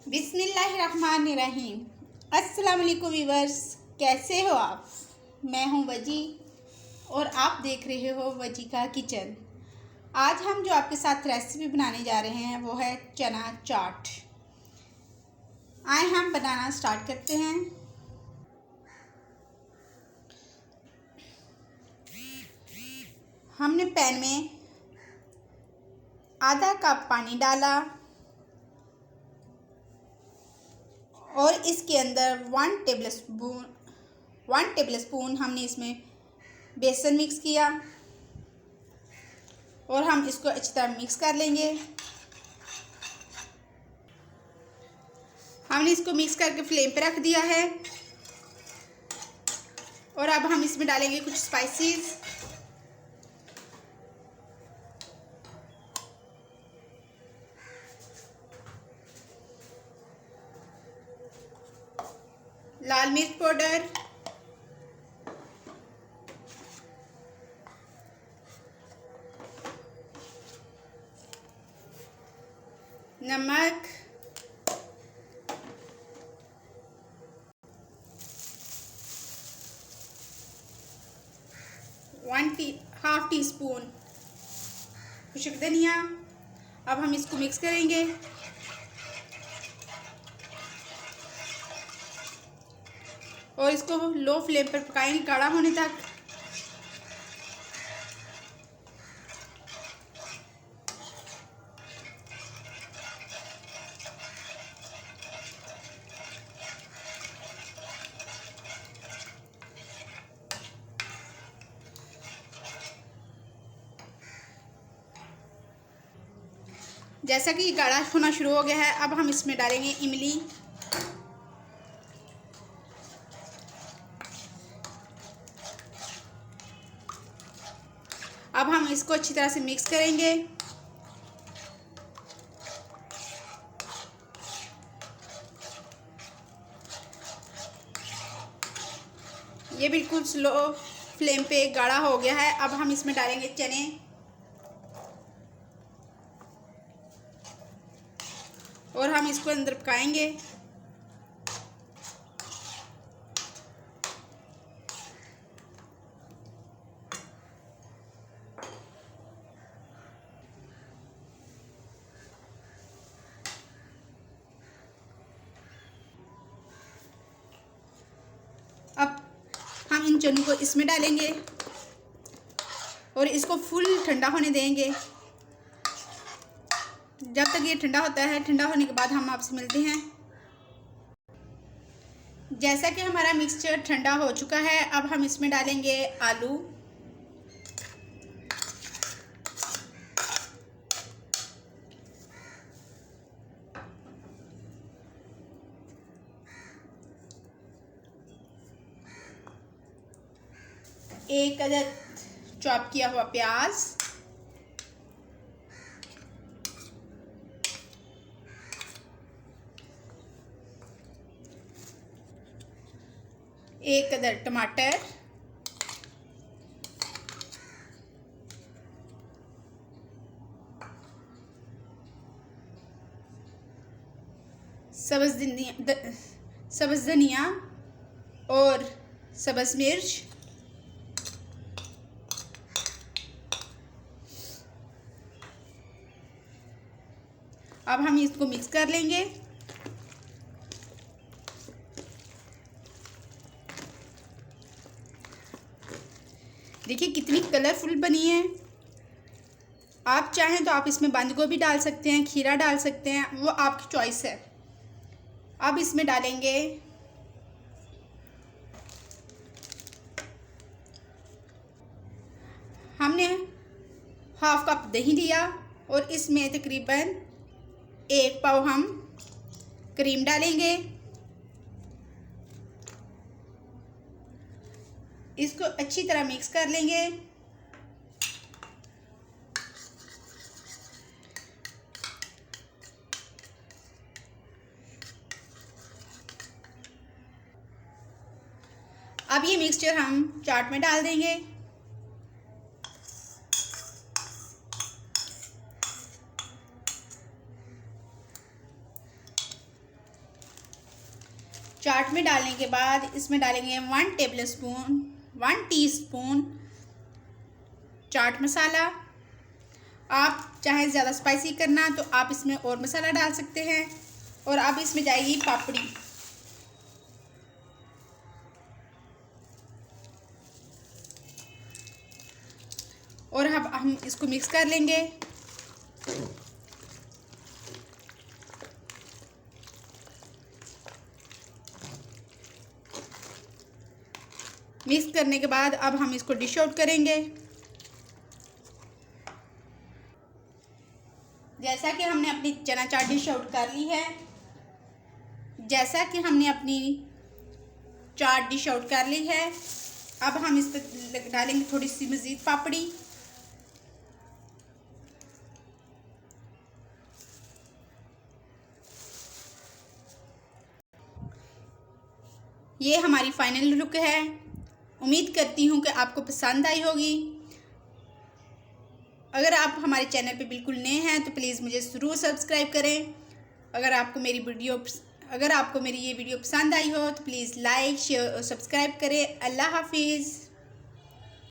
बिस्मिल्लाहिर्रहमानिर्रहीम। अस्सलाम वालेकुम व्यूअर्स, कैसे हो आप? मैं हूं वजी और आप देख रहे हो वजी का किचन। आज हम जो आपके साथ रेसिपी बनाने जा रहे हैं वो है चना चाट। आए हम बनाना स्टार्ट करते हैं। हमने पैन में आधा कप पानी डाला और इसके अंदर वन टेबल स्पून हमने इसमें बेसन मिक्स किया और हम इसको अच्छी तरह मिक्स कर लेंगे। हमने इसको मिक्स करके फ्लेम पे रख दिया है और अब हम इसमें डालेंगे कुछ स्पाइसेस। लाल मिर्च पाउडर, नमक, हाफ टी स्पून खुशक धनिया। अब हम इसको मिक्स करेंगे और इसको लो फ्लेम पर पकाएंगे गाढ़ा होने तक। जैसा कि गाढ़ा होना शुरू हो गया है, अब हम इसमें डालेंगे इमली। अब हम इसको अच्छी तरह से मिक्स करेंगे। ये बिल्कुल स्लो फ्लेम पे गाढ़ा हो गया है। अब हम इसमें डालेंगे चने और हम इसको अंदर पकाएंगे। अब हम इन चनों को इसमें डालेंगे और इसको फुल ठंडा होने देंगे। जब तक ये ठंडा होता है, ठंडा होने के बाद हम आपसे मिलते हैं। जैसा कि हमारा मिक्सचर ठंडा हो चुका है, अब हम इसमें डालेंगे आलू। एक अदद चॉप किया हुआ प्याज, एक अदद टमाटर, सब्ज़ धनिया और सब्ज़ मिर्च। अब हम इसको मिक्स कर लेंगे। देखिए कितनी कलरफुल बनी है। आप चाहें तो आप इसमें बंद गोभी डाल सकते हैं, खीरा डाल सकते हैं, वो आपकी चॉइस है। अब इसमें डालेंगे हमने हाफ कप दही लिया और इसमें तकरीबन 1 पाव हम क्रीम डालेंगे। इसको अच्छी तरह मिक्स कर लेंगे। अब ये मिक्सचर हम चाट में डाल देंगे। चाट में डालने के बाद इसमें डालेंगे 1 टीस्पून चाट मसाला। आप चाहे ज़्यादा स्पाइसी करना तो आप इसमें और मसाला डाल सकते हैं। और अब इसमें जाएगी पापड़ी। और अब हम इसको मिक्स कर लेंगे। मिक्स करने के बाद अब हम इसको डिश आउट करेंगे। जैसा कि हमने अपनी चना चाट डिश आउट कर ली है, जैसा कि हमने अपनी चाट डिश आउट कर ली है, अब हम इस पर डालेंगे थोड़ी सी मज़ीद पापड़ी। ये हमारी फाइनल लुक है। उम्मीद करती हूँ कि आपको पसंद आई होगी। अगर आप हमारे चैनल पे बिल्कुल नए हैं तो प्लीज़ मुझे ज़रूर सब्सक्राइब करें। अगर आपको मेरी ये वीडियो पसंद आई हो तो प्लीज़ लाइक, शेयर और सब्सक्राइब करें। अल्लाह हाफिज़।